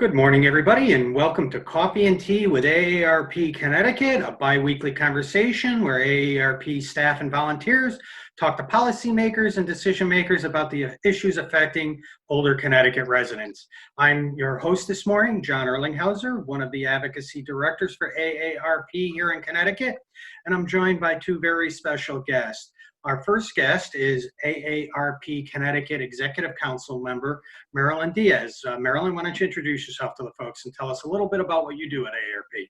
Good morning, everybody, and welcome to Coffee and Tea with AARP Connecticut, a bi-weekly conversation where AARP staff and volunteers talk to policymakers and decision makers about the issues affecting older Connecticut residents. I'm your host this morning, John Erlingheuser, one of the advocacy directors for AARP here in Connecticut, and I'm joined by two very special guests. Our first guest is AARP Connecticut Executive Council member, Marilyn Diaz. Marilyn, why don't you introduce yourself to the folks and tell us a little bit about what you do at AARP?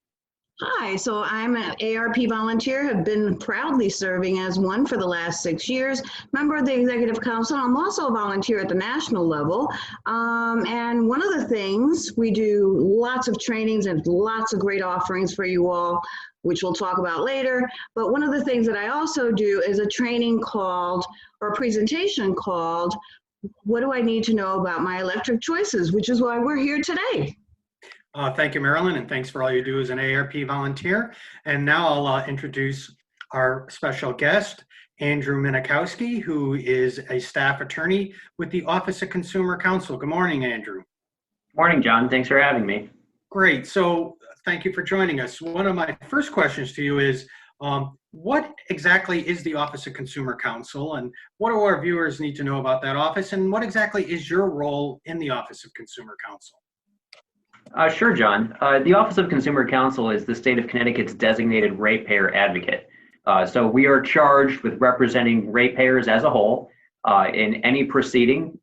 Hi, so I'm an AARP volunteer, have been proudly serving as one for the last 6 years, member of the Executive Council. I'm also a volunteer at the national level. And one of the things, we do lots of trainings and lots of great offerings for you all, which we'll talk about later. But one of the things that I also do is a training called, or a presentation called, What Do I Need to Know About My Electric Choices, which is why we're here today. Thank you, Marilyn, and thanks for all you do as an AARP volunteer. And now I'll introduce our special guest, Andrew Minikowski, who is a staff attorney with the Office of Consumer Counsel. Good morning, Andrew. Morning, John. Thanks for having me. Great. So thank you for joining us. One of my first questions to you is, what exactly is the Office of Consumer Counsel, and what do our viewers need to know about that office, and what exactly is your role in the Office of Consumer Counsel? Sure, John. The Office of Consumer Counsel is the state of Connecticut's designated ratepayer advocate. So we are charged with representing ratepayers as a whole in any proceeding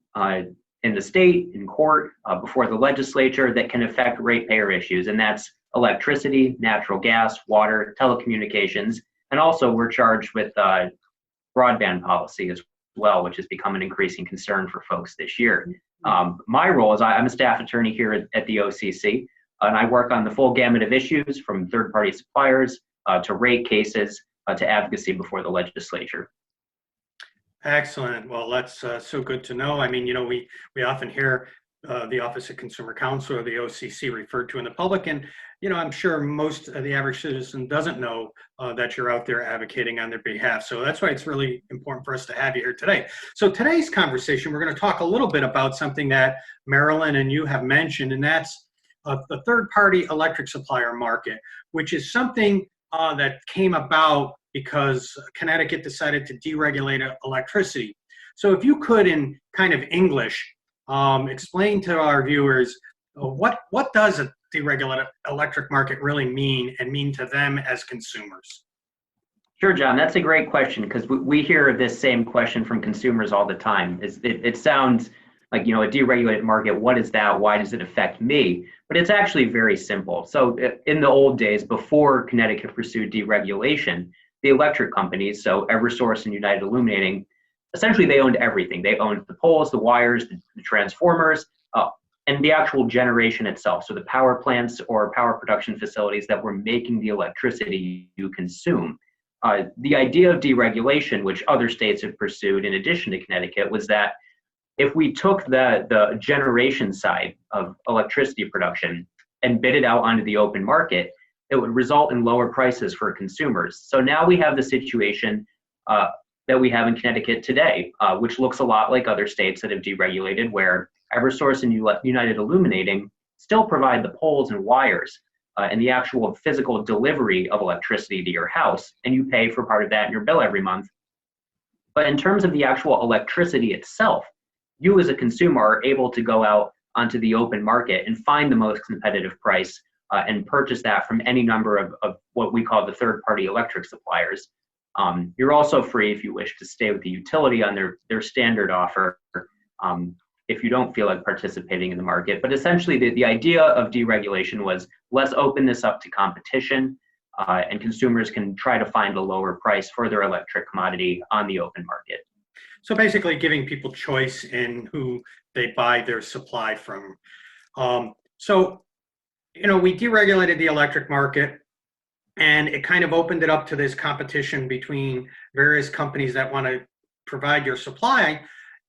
in the state, in court, before the legislature that can affect ratepayer issues, and that's electricity, natural gas, water, telecommunications, and also we're charged with broadband policy as well, which has become an increasing concern for folks this year. My role is I'm a staff attorney here at the OCC, and I work on the full gamut of issues from third-party suppliers to rate cases to advocacy before the legislature. Excellent. Well, that's so good to know. I mean, you know, we often hear the Office of Consumer Counsel or the OCC referred to in the public, and you know, I'm sure most of the average citizen doesn't know that you're out there advocating on their behalf. So that's why it's really important for us to have you here today. So today's conversation, we're going to talk a little bit about something that Marilyn and you have mentioned, and that's the third-party electric supplier market, which is something that came about because Connecticut decided to deregulate electricity. So if you could, in kind of English, explain to our viewers what does a deregulated electric market really mean to them as consumers? Sure, John, that's a great question because we hear this same question from consumers all the time. It sounds like, you know, a deregulated market, what is that? Why does it affect me? But it's actually very simple. So in the old days, before Connecticut pursued deregulation, the electric companies, so Eversource and United Illuminating, essentially they owned everything. They owned the poles, the wires, the transformers, and the actual generation itself. So the power plants or power production facilities that were making the electricity you consume. The idea of deregulation, which other states have pursued in addition to Connecticut, was that if we took the generation side of electricity production and bid it out onto the open market, it would result in lower prices for consumers. So now we have the situation that we have in Connecticut today, which looks a lot like other states that have deregulated, where Eversource and United Illuminating still provide the poles and wires and the actual physical delivery of electricity to your house, and you pay for part of that in your bill every month. But in terms of the actual electricity itself, you as a consumer are able to go out onto the open market and find the most competitive price and purchase that from any number of what we call the third-party electric suppliers. You're also free, if you wish, to stay with the utility on their standard offer if you don't feel like participating in the market. But essentially, the idea of deregulation was let's open this up to competition and consumers can try to find a lower price for their electric commodity on the open market. So basically giving people choice in who they buy their supply from. So, you know, we deregulated the electric market, and it kind of opened it up to this competition between various companies that want to provide your supply.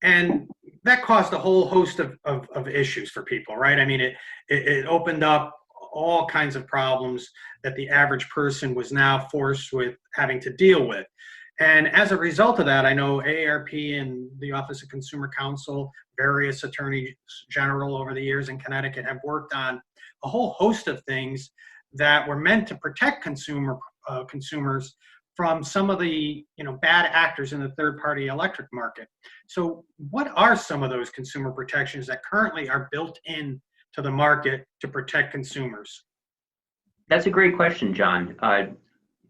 And that caused a whole host of issues for people, right? I mean, it opened up all kinds of problems that the average person was now forced with having to deal with. And as a result of that, I know AARP and the Office of Consumer Counsel, various attorneys general over the years in Connecticut have worked on a whole host of things that were meant to protect consumers from some of the bad actors in the third-party electric market. So what are some of those consumer protections that currently are built in to the market to protect consumers? That's a great question, John.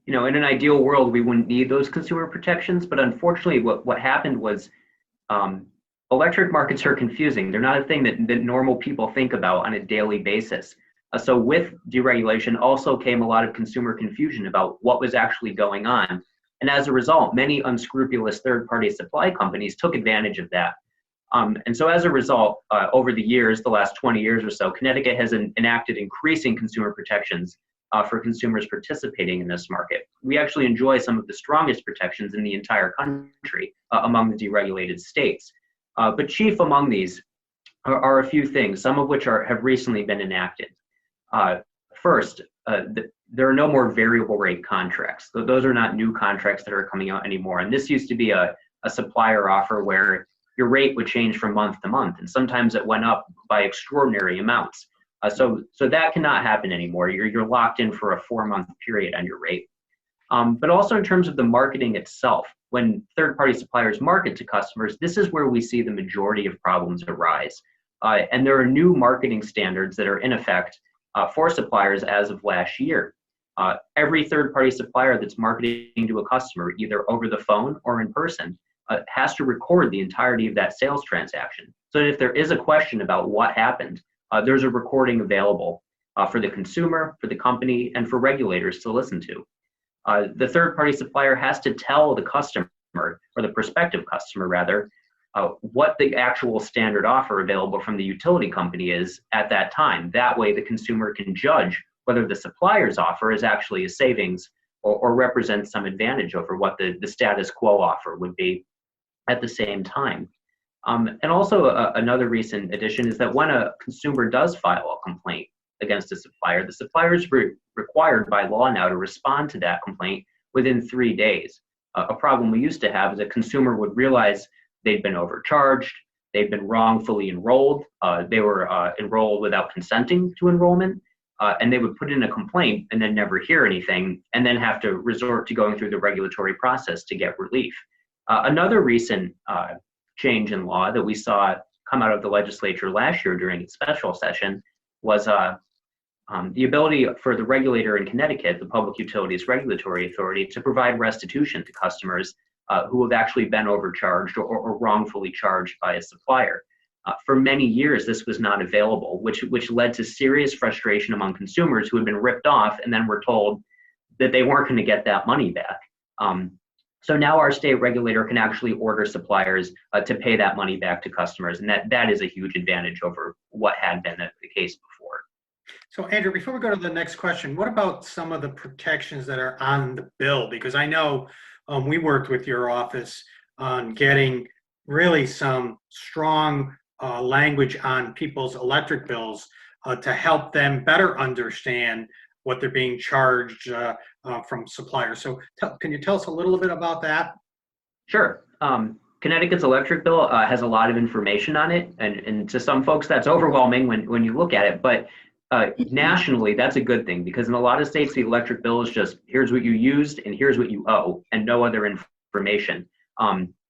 In an ideal world, we wouldn't need those consumer protections, but unfortunately, what happened was electric markets are confusing. They're not a thing that normal people think about on a daily basis. So with deregulation also came a lot of consumer confusion about what was actually going on. And as a result, many unscrupulous third-party supply companies took advantage of that. And so as a result, over the years, the last 20 years or so, Connecticut has enacted increasing consumer protections for consumers participating in this market. We actually enjoy some of the strongest protections in the entire country among the deregulated states. But chief among these are a few things, some of which have recently been enacted. First, there are no more variable rate contracts. Those are not new contracts that are coming out anymore. And this used to be a supplier offer where your rate would change from month to month, and sometimes it went up by extraordinary amounts. So that cannot happen anymore. You're locked in for a 4-month period on your rate. But also in terms of the marketing itself, when third-party suppliers market to customers, this is where we see the majority of problems arise. And there are new marketing standards that are in effect for suppliers as of last year. Every third-party supplier that's marketing to a customer, either over the phone or in person, has to record the entirety of that sales transaction. So that if there is a question about what happened, there's a recording available for the consumer, for the company, and for regulators to listen to. The third-party supplier has to tell the customer, or the prospective customer rather, what the actual standard offer available from the utility company is at that time. That way the consumer can judge whether the supplier's offer is actually a savings or represents some advantage over what the status quo offer would be at the same time. And also another recent addition is that when a consumer does file a complaint against a supplier, the supplier is required by law now to respond to that complaint within 3 days. A problem we used to have is a consumer would realize they'd been overcharged, they'd been wrongfully enrolled, they were enrolled without consenting to enrollment, and they would put in a complaint and then never hear anything, and then have to resort to going through the regulatory process to get relief. Another recent change in law that we saw come out of the legislature last year during its special session was the ability for the regulator in Connecticut, the Public Utilities Regulatory Authority, to provide restitution to customers who have actually been overcharged or wrongfully charged by a supplier. For many years, this was not available, which led to serious frustration among consumers who had been ripped off and then were told that they weren't going to get that money back. So now our state regulator can actually order suppliers to pay that money back to customers, and that is a huge advantage over what had been the case before. So Andrew, before we go to the next question, what about some of the protections that are on the bill? Because I know we worked with your office on getting really some strong language on people's electric bills to help them better understand what they're being charged from suppliers. So can you tell us a little bit about that? Sure. Connecticut's electric bill has a lot of information on it, and to some folks that's overwhelming when you look at it, but nationally that's a good thing, because in a lot of states the electric bill is just here's what you used and here's what you owe and no other information.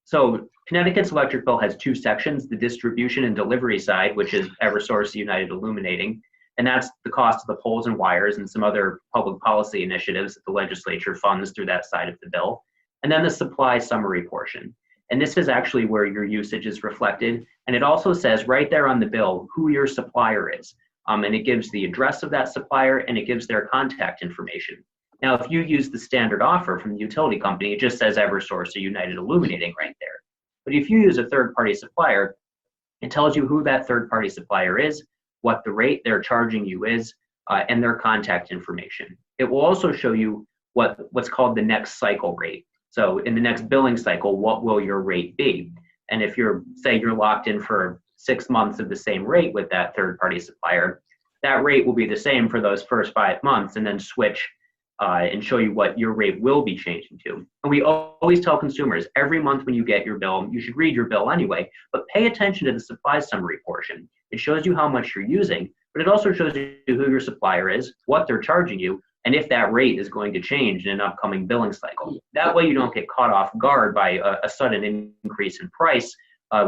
So Connecticut's electric bill has 2 sections: the distribution and delivery side, which is Eversource, United Illuminating, and that's the cost of the poles and wires and some other public policy initiatives that the legislature funds through that side of the bill. And then the supply summary portion. And this is actually where your usage is reflected. And it also says right there on the bill who your supplier is. And it gives the address of that supplier and it gives their contact information. Now, if you use the standard offer from the utility company, it just says Eversource or United Illuminating right there. But if you use a third-party supplier, it tells you who that third-party supplier is, what the rate they're charging you is, and their contact information. It will also show you what's called the next cycle rate. So in the next billing cycle, what will your rate be? And if say you're locked in for 6 months of the same rate with that third-party supplier, that rate will be the same for those first 5 months and then switch and show you what your rate will be changing to. And we always tell consumers every month when you get your bill, you should read your bill anyway, but pay attention to the supply summary portion. It shows you how much you're using, but it also shows you who your supplier is, what they're charging you, and if that rate is going to change in an upcoming billing cycle. That way you don't get caught off guard by a sudden increase in price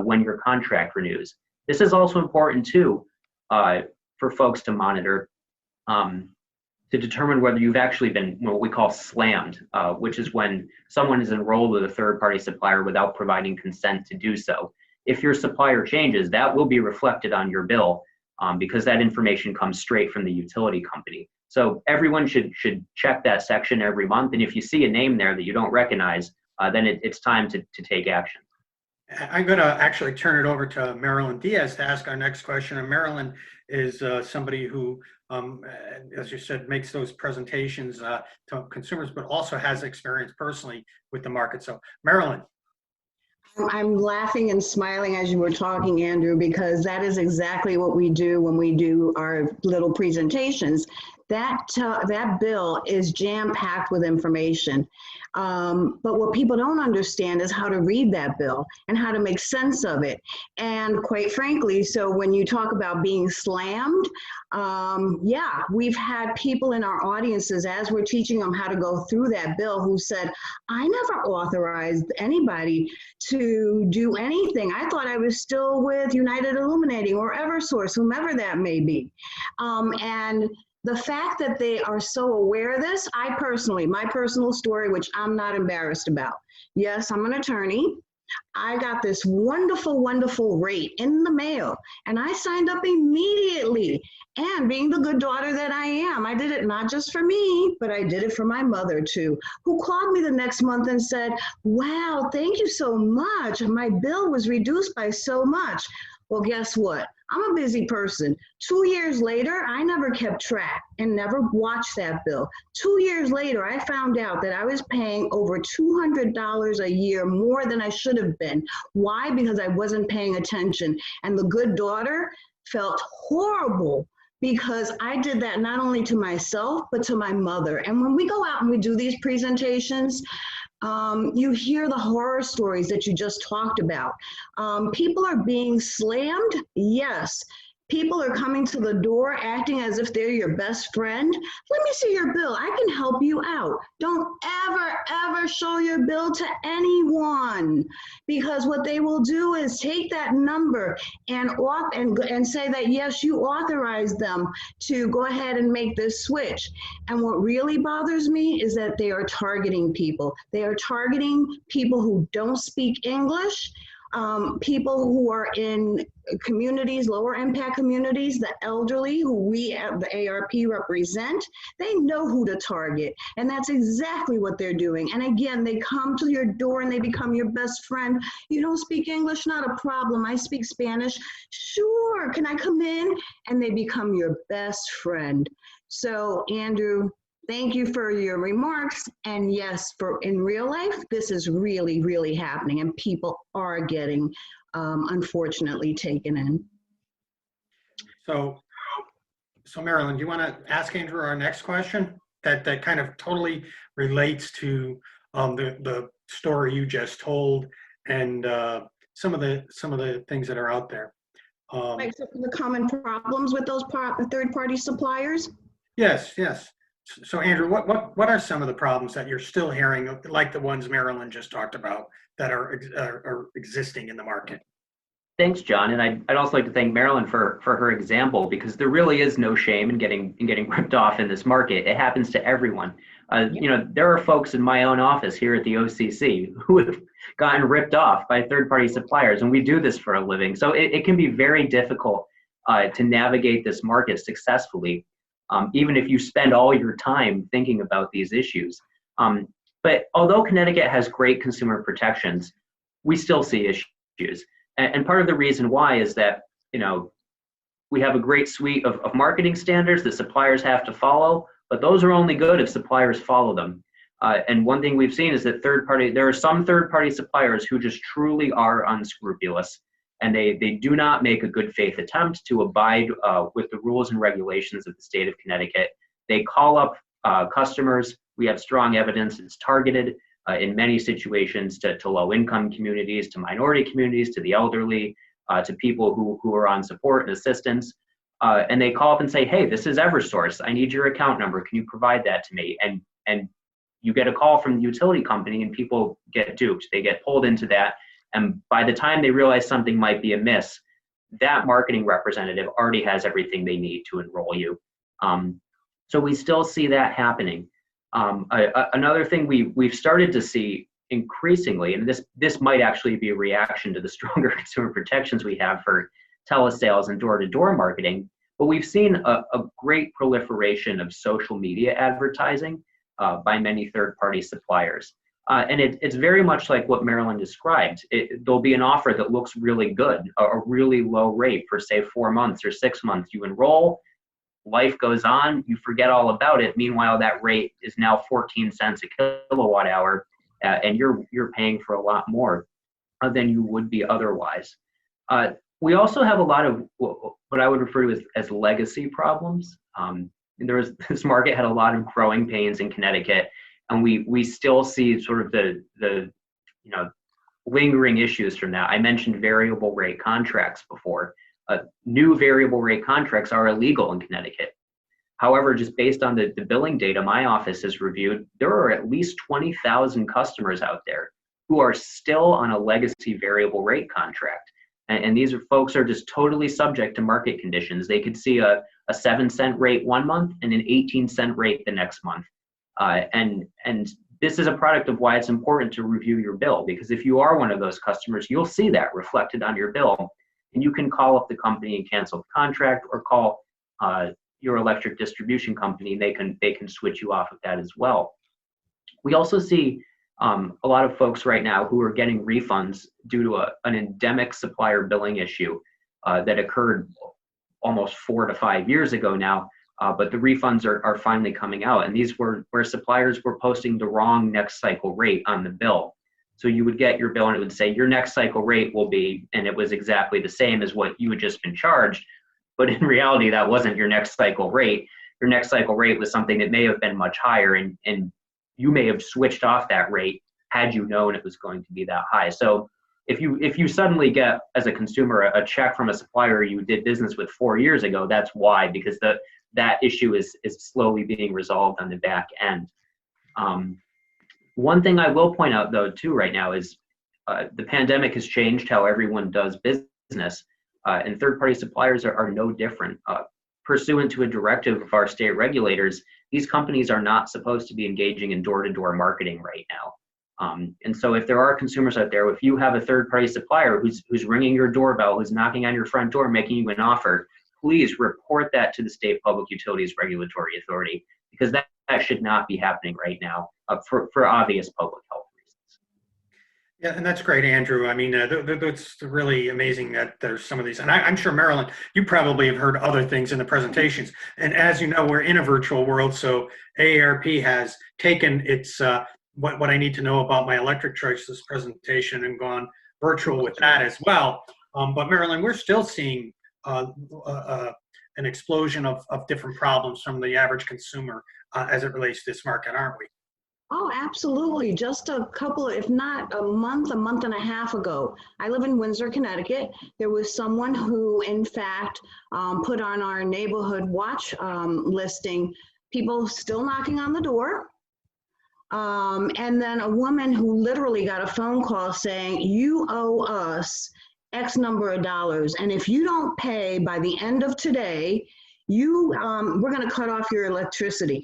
when your contract renews. This is also important too for folks to monitor to determine whether you've actually been what we call slammed, which is when someone is enrolled with a third-party supplier without providing consent to do so. If your supplier changes, that will be reflected on your bill because that information comes straight from the utility company. So everyone should check that section every month, and if you see a name there that you don't recognize, then it's time to take action. I'm going to actually turn it over to Marilyn Diaz to ask our next question. And Marilyn is somebody who, as you said, makes those presentations to consumers, but also has experience personally with the market. So Marilyn. I'm laughing and smiling as you were talking, Andrew, because that is exactly what we do when we do our little presentations. That bill is jam-packed with information. But what people don't understand is how to read that bill and how to make sense of it. And quite frankly, so when you talk about being slammed, yeah, we've had people in our audiences as we're teaching them how to go through that bill who said, I never authorized anybody to do anything. I thought I was still with United Illuminating or Eversource, whomever that may be. And the fact that they are so aware of this, my personal story, which I'm not embarrassed about. Yes, I'm an attorney. I got this wonderful, wonderful rate in the mail, and I signed up immediately. And being the good daughter that I am, I did it not just for me, but I did it for my mother too, who called me the next month and said, wow, thank you so much. My bill was reduced by so much. Well, guess what? I'm a busy person. 2 years later, I never kept track and never watched that bill. 2 years later, I found out that I was paying over $200 a year more than I should have been. Why? Because I wasn't paying attention. And the good daughter felt horrible because I did that not only to myself, but to my mother. And when we go out and we do these presentations, you hear the horror stories that you just talked about. People are being slammed, yes. People are coming to the door acting as if they're your best friend. Let me see your bill. I can help you out. Don't ever, ever show your bill to anyone, because what they will do is take that number and say that, yes, you authorized them to go ahead and make this switch. And what really bothers me is that they are targeting people. They are targeting people who don't speak English, people who are in communities, lower impact communities, the elderly who we at the AARP represent. They know who to target, and that's exactly what they're doing. And again, they come to your door and they become your best friend. You don't speak English? Not a problem. I speak Spanish. Sure, can I come in? And they become your best friend. So Andrew, thank you for your remarks. And yes, in real life, this is really, really happening, and people are getting, unfortunately, taken in. So Marilyn, do you want to ask Andrew our next question that kind of totally relates to the story you just told and some of the things that are out there? Like the common problems with those third-party suppliers? Yes. So Andrew, what are some of the problems that you're still hearing, like the ones Marilyn just talked about, that are existing in the market? Thanks, John, and I'd also like to thank Marilyn for her example, because there really is no shame in getting ripped off in this market. It happens to everyone. You know, there are folks in my own office here at the OCC who have gotten ripped off by third-party suppliers, and we do this for a living. So it can be very difficult to navigate this market successfully, even if you spend all your time thinking about these issues. But although Connecticut has great consumer protections, we still see issues. And part of the reason why is that, you know, we have a great suite of marketing standards that suppliers have to follow, but those are only good if suppliers follow them. And one thing we've seen is that there are some third-party suppliers who just truly are unscrupulous, and they do not make a good faith attempt to abide with the rules and regulations of the state of Connecticut. They call up customers We have strong evidence it's targeted in many situations to low-income communities, to minority communities, to the elderly, to people who are on support and assistance. And they call up and say, hey, this is Eversource. I need your account number. Can you provide that to me? And you get a call from the utility company and people get duped. They get pulled into that. And by the time they realize something might be amiss, that marketing representative already has everything they need to enroll you. So we still see that happening. Another thing we've started to see increasingly, and this might actually be a reaction to the stronger consumer protections we have for telesales and door-to-door marketing, but we've seen a great proliferation of social media advertising by many third-party suppliers. And it's very much like what Marilyn described. There'll be an offer that looks really good, a really low rate for say 4 months or 6 months. You enroll, life goes on, you forget all about it. Meanwhile, that rate is now 14 cents a kilowatt hour, and you're paying for a lot more than you would be otherwise. We also have a lot of what I would refer to as legacy problems. This market had a lot of growing pains in Connecticut, and we still see sort of the lingering issues from that. I mentioned variable rate contracts before. New variable rate contracts are illegal in Connecticut. However, just based on the billing data my office has reviewed, there are at least 20,000 customers out there who are still on a legacy variable rate contract. And these folks are just totally subject to market conditions. They could see a 7-cent rate 1 month and an 18-cent rate the next month. And this is a product of why it's important to review your bill, because if you are one of those customers, you'll see that reflected on your bill, and you can call up the company and cancel the contract, or call your electric distribution company. They can switch you off of that as well. We also see a lot of folks right now who are getting refunds due to an endemic supplier billing issue that occurred almost 4 to 5 years ago now, but the refunds are finally coming out. And these were where suppliers were posting the wrong next cycle rate on the bill. So you would get your bill and it would say your next cycle rate will be, and it was exactly the same as what you had just been charged. But in reality, that wasn't your next cycle rate. Your next cycle rate was something that may have been much higher, and you may have switched off that rate had you known it was going to be that high. So if you suddenly get, as a consumer, a check from a supplier you did business with 4 years ago, that's why, because that issue is slowly being resolved on the back end. One thing I will point out, though, too, right now is the pandemic has changed how everyone does business, and third-party suppliers are no different. Pursuant to a directive of our state regulators, these companies are not supposed to be engaging in door-to-door marketing right now. And so if there are consumers out there, if you have a third-party supplier who's ringing your doorbell, who's knocking on your front door, making you an offer, please report that to the State Public Utilities Regulatory Authority, because that should not be happening right now for obvious public health reasons. Yeah, and that's great, Andrew. I mean, that's really amazing that there's some of these. And I'm sure, Marilyn, you probably have heard other things in the presentations. And as you know, we're in a virtual world, so AARP has taken its what I need to know about my electric choices presentation and gone virtual with that as well. But Marilyn, we're still seeing an explosion of different problems from the average consumer as it relates to this market, aren't we? Oh, absolutely. Just a couple, if not a month and a half ago, I live in Windsor, Connecticut. There was someone who, in fact, put on our neighborhood watch listing, people still knocking on the door. And then a woman who literally got a phone call saying, you owe us X number of dollars, and if you don't pay by the end of today, we're going to cut off your electricity.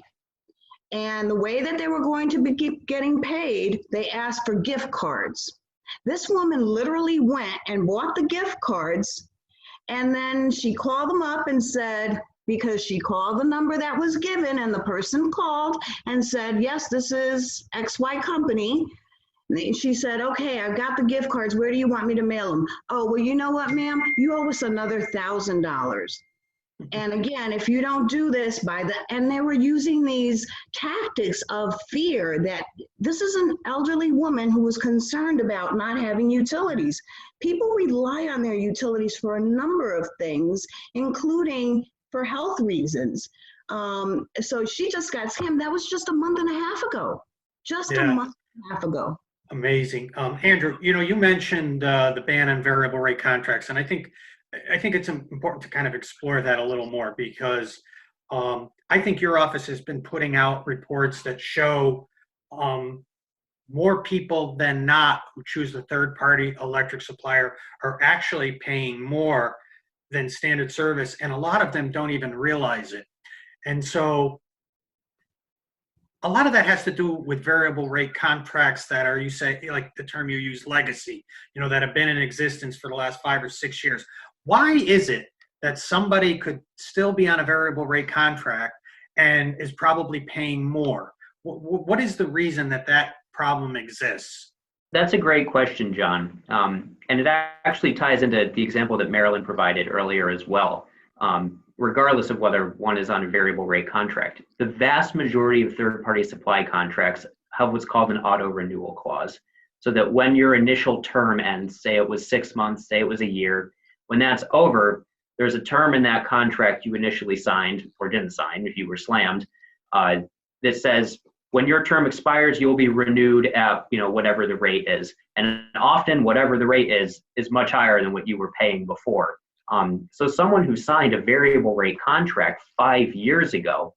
And the way that they were going to be getting paid, they asked for gift cards. This woman literally went and bought the gift cards, and then she called them up and said, because she called the number that was given, and the person called and said, yes, this is XY company. She said, okay, I've got the gift cards. Where do you want me to mail them? Oh, well, you know what, ma'am? You owe us another $1,000. And again, if you don't do this and they were using these tactics of fear that this is an elderly woman who was concerned about not having utilities. People rely on their utilities for a number of things, including for health reasons. So she just got scammed. That was just a month and a half ago. Just a Yeah. month and a half ago. Amazing. Andrew, you mentioned the ban on variable rate contracts, and I think it's important to kind of explore that a little more because I think your office has been putting out reports that show more people than not who choose the third-party electric supplier are actually paying more than standard service, and a lot of them don't even realize it. And so a lot of that has to do with variable rate contracts that are, you say, like the term you use, legacy, that have been in existence for the last 5 or 6 years. Why is it that somebody could still be on a variable rate contract and is probably paying more? What is the reason that that problem exists? That's a great question, John. And it actually ties into the example that Marilyn provided earlier as well. Regardless of whether one is on a variable rate contract, the vast majority of third-party supply contracts have what's called an auto renewal clause. So that when your initial term ends, say it was 6 months, say it was a year, when that's over, there's a term in that contract you initially signed or didn't sign if you were slammed that says when your term expires, you'll be renewed at whatever the rate is. And often whatever the rate is much higher than what you were paying before. So someone who signed a variable rate contract 5 years ago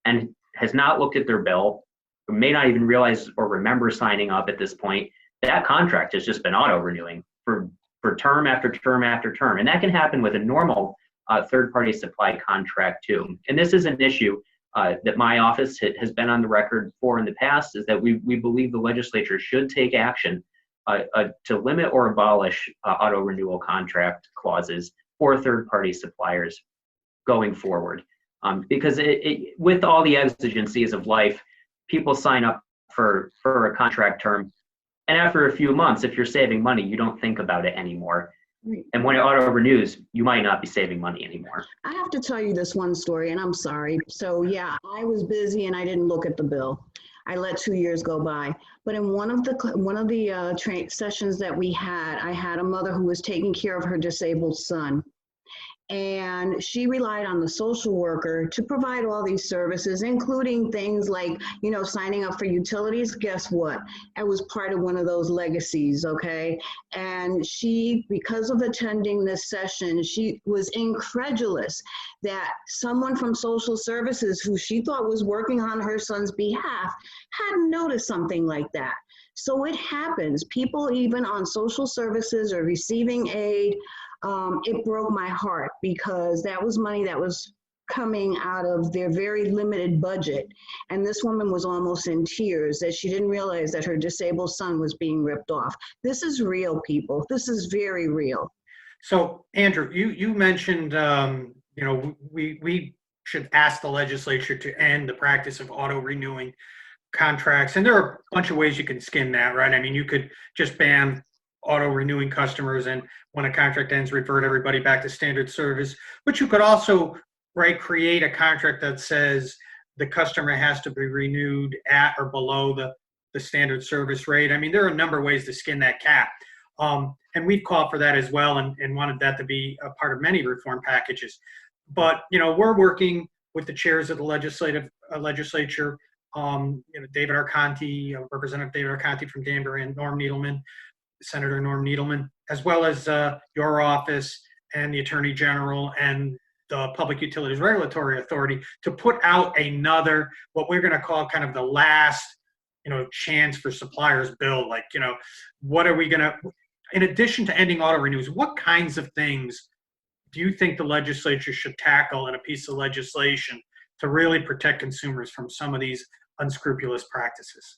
and has not looked at their bill, or may not even realize or remember signing up at this point, that contract has just been auto-renewing for term after term after term. And that can happen with a normal third-party supply contract too. And this is an issue that my office has been on the record for in the past, is that we believe the legislature should take action to limit or abolish auto renewal contract clauses for third-party suppliers going forward. Because with all the exigencies of life, people sign up for a contract term, and after a few months, if you're saving money, you don't think about it anymore. Right. And when it auto renews, you might not be saving money anymore. I have to tell you this one story, and I'm sorry. So yeah, I was busy and I didn't look at the bill. I let 2 years go by. But in one of the sessions that we had, I had a mother who was taking care of her disabled son. And she relied on the social worker to provide all these services, including things like, signing up for utilities. Guess what? I was part of one of those legacies, okay? And she, because of attending this session, she was incredulous that someone from social services who she thought was working on her son's behalf hadn't noticed something like that. So it happens. People even on social services are receiving aid. It broke my heart because that was money that was coming out of their very limited budget. And this woman was almost in tears that she didn't realize that her disabled son was being ripped off. This is real, people. This is very real. So, Andrew, you mentioned, we should ask the legislature to end the practice of auto-renewing contracts. And there are a bunch of ways you can skin that, right? I mean, you could just ban auto-renewing customers, and when a contract ends, revert everybody back to standard service. But you could also, create a contract that says the customer has to be renewed at or below the standard service rate. I mean, there are a number of ways to skin that cat. And we've called for that as well and wanted that to be a part of many reform packages. But, we're working with the chairs of the legislature, David Arconti, Representative David Arconti from Danbury, and Senator Norm Needleman, as well as your office and the Attorney General and the Public Utilities Regulatory Authority to put out another, what we're going to call kind of the last, chance for suppliers bill. Like, what are we going to, in addition to ending auto renews, what kinds of things do you think the legislature should tackle in a piece of legislation to really protect consumers from some of these unscrupulous practices?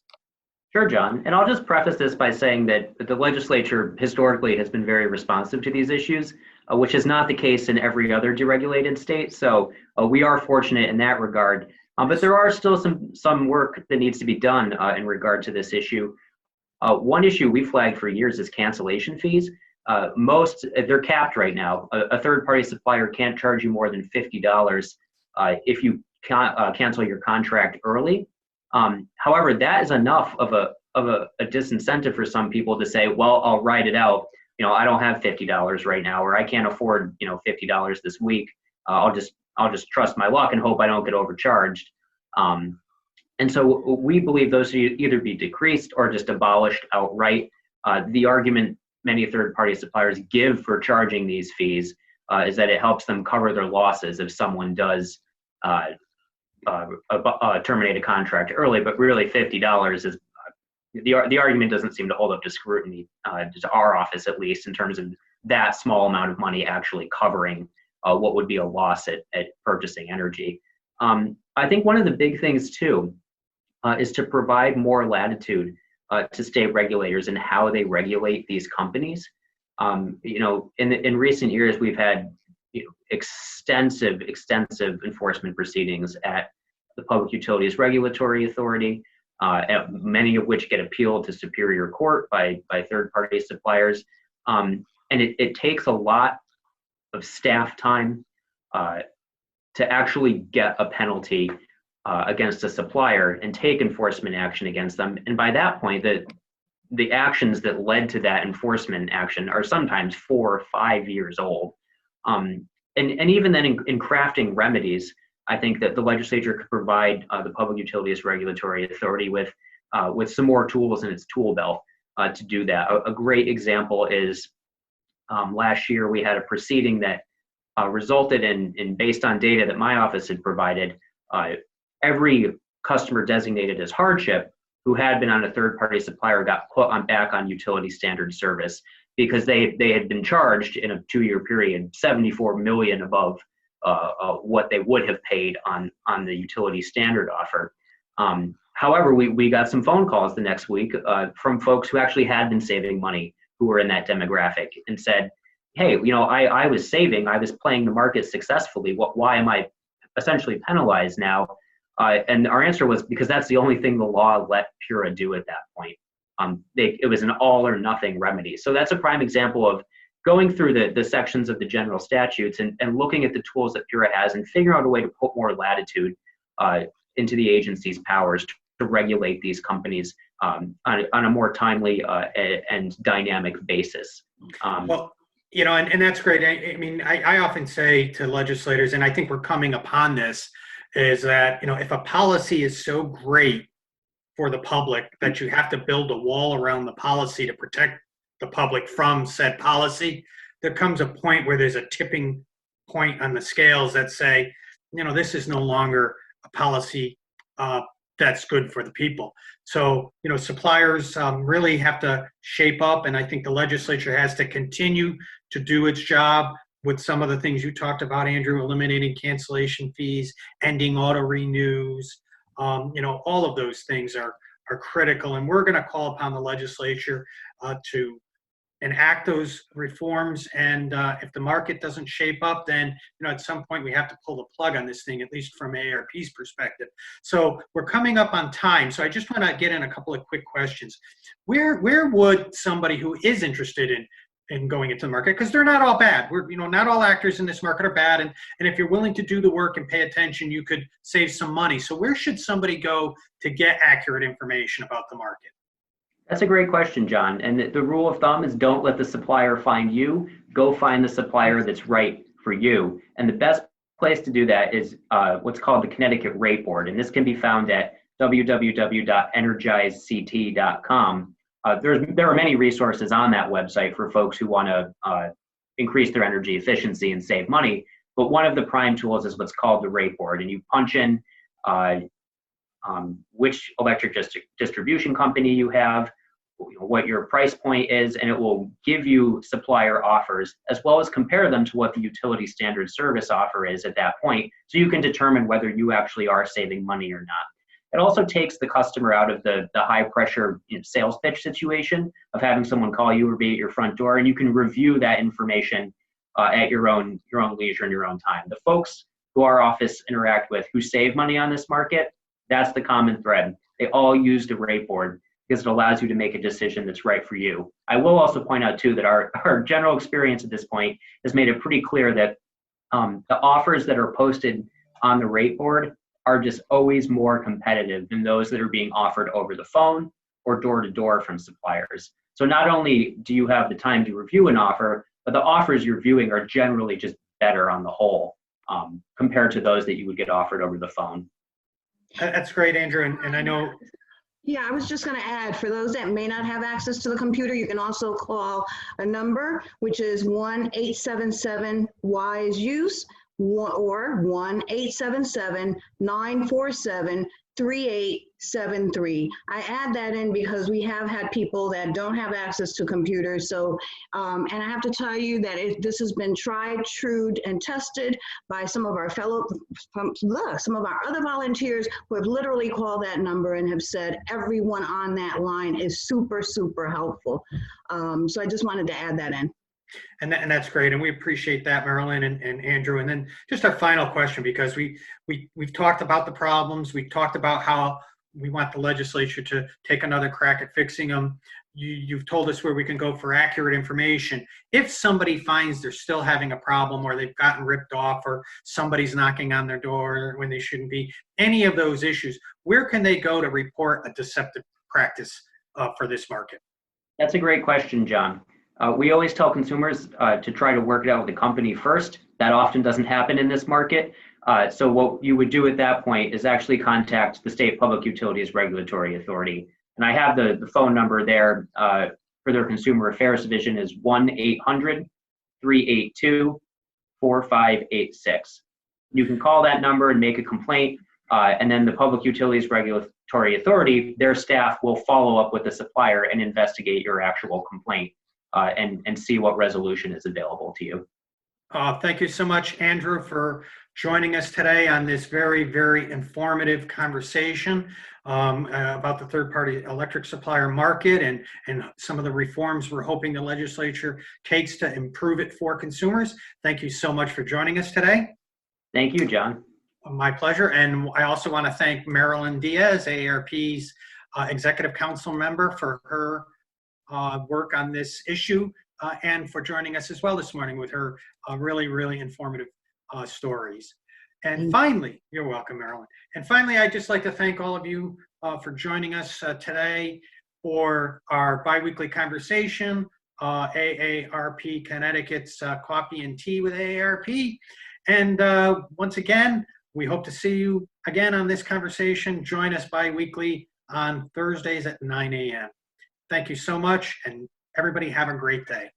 Sure, John. And I'll just preface this by saying that the legislature historically has been very responsive to these issues, which is not the case in every other deregulated state. So we are fortunate in that regard. But there are still some work that needs to be done in regard to this issue. One issue we flagged for years is cancellation fees. They're capped right now. A third-party supplier can't charge you more than $50 if you cancel your contract early. However, that is enough of a disincentive for some people to say, well, I'll ride it out. I don't have $50 right now, or I can't afford, $50 this week. I'll just I'll just trust my luck and hope I don't get overcharged. And so we believe those should either be decreased or just abolished outright. The argument many third-party suppliers give for charging these fees is that it helps them cover their losses if someone does terminate a contract early, but really $50 is, the argument doesn't seem to hold up to scrutiny, to our office at least, in terms of that small amount of money actually covering what would be a loss at purchasing energy. I think one of the big things too is to provide more latitude to state regulators in how they regulate these companies. In recent years, we've had extensive enforcement proceedings at the Public Utilities Regulatory Authority, many of which get appealed to Superior Court by third-party suppliers. And it takes a lot of staff time to actually get a penalty against a supplier and take enforcement action against them. And by that point, the actions that led to that enforcement action are sometimes 4 or 5 years old. And even then in crafting remedies, I think that the legislature could provide the Public Utilities Regulatory Authority with some more tools in its tool belt to do that. A great example is last year we had a proceeding that resulted in, based on data that my office had provided, every customer designated as hardship who had been on a third-party supplier got put back on utility standard service because they had been charged in a 2-year period $74 million above what they would have paid on the utility standard offer. However, we got some phone calls the next week from folks who actually had been saving money, who were in that demographic, and said, hey, I was saving, I was playing the market successfully. Why am I essentially penalized now? And our answer was because that's the only thing the law let PURA do at that point. It was an all or nothing remedy. So that's a prime example of going through the sections of the general statutes and looking at the tools that PURA has and figuring out a way to put more latitude into the agency's powers to regulate these companies on a more timely and dynamic basis. Well, and that's great. I mean, I often say to legislators, and I think we're coming upon this, is that, if a policy is so great for the public that you have to build a wall around the policy to protect the public from said policy, there comes a point where there's a tipping point on the scales that say, this is no longer a policy that's good for the people. So, suppliers really have to shape up, and I think the legislature has to continue to do its job with some of the things you talked about, Andrew, eliminating cancellation fees, ending auto renews, all of those things are critical. And we're going to call upon the legislature to enact those reforms. And if the market doesn't shape up, then at some point we have to pull the plug on this thing, at least from AARP's perspective. So we're coming up on time. So I just want to get in a couple of quick questions. Where would somebody who is interested in going into the market, because they're not all bad. Not all actors in this market are bad. And if you're willing to do the work and pay attention, you could save some money. So where should somebody go to get accurate information about the market? That's a great question, John. And the rule of thumb is don't let the supplier find you. Go find the supplier that's right for you. And the best place to do that is what's called the Connecticut Rate Board. And this can be found at www.energizect.com. There are many resources on that website for folks who want to increase their energy efficiency and save money. But one of the prime tools is what's called the rate board. And you punch in which electric distribution company you have, what your price point is, and it will give you supplier offers as well as compare them to what the utility standard service offer is at that point, so you can determine whether you actually are saving money or not. It also takes the customer out of the high pressure sales pitch situation of having someone call you or be at your front door, and you can review that information at your own leisure and your own time. The folks who our office interact with who save money on this market, that's the common thread. They all use the rate board because it allows you to make a decision that's right for you. I will also point out too that our general experience at this point has made it pretty clear that the offers that are posted on the rate board are just always more competitive than those that are being offered over the phone or door to door from suppliers. So not only do you have the time to review an offer, but the offers you're viewing are generally just better on the whole. compared to those that you would get offered over the phone. That's great, Andrew. And I know. Yeah, I was just going to add, for those that may not have access to the computer, you can also call a number, which is 1-877-WISE-USE or 1-877-947-3873. I add that in because we have had people that don't have access to computers. So, and I have to tell you that this has been tried, true, and tested by some of our some of our other volunteers who have literally called that number and have said everyone on that line is super, super helpful. So I just wanted to add that in. And that's great, and we appreciate that, Marilyn and Andrew. And then just our final question, because we've talked about the problems, we've talked about how we want the legislature to take another crack at fixing them. You've told us where we can go for accurate information. If somebody finds they're still having a problem, or they've gotten ripped off, or somebody's knocking on their door when they shouldn't be, any of those issues, where can they go to report a deceptive practice for this market? That's a great question, John. We always tell consumers to try to work it out with the company first. That often doesn't happen in this market. So what you would do at that point is actually contact the State Public Utilities Regulatory Authority. And I have the phone number there for their Consumer Affairs Division is 1-800-382-4586. You can call that number and make a complaint, and then the Public Utilities Regulatory Authority, their staff will follow up with the supplier and investigate your actual complaint. And see what resolution is available to you. Thank you so much, Andrew, for joining us today on this very, very informative conversation about the third-party electric supplier market and some of the reforms we're hoping the legislature takes to improve it for consumers. Thank you so much for joining us today. Thank you, John. My pleasure. And I also want to thank Marilyn Diaz, AARP's Executive Council member, for her work on this issue and for joining us as well this morning with her really, really informative stories. And finally, you're welcome, Marilyn. And finally, I'd just like to thank all of you for joining us today for our biweekly conversation, AARP Connecticut's Coffee and Tea with AARP. And once again, we hope to see you again on this conversation. Join us biweekly on Thursdays at 9 a.m. Thank you so much, and everybody have a great day.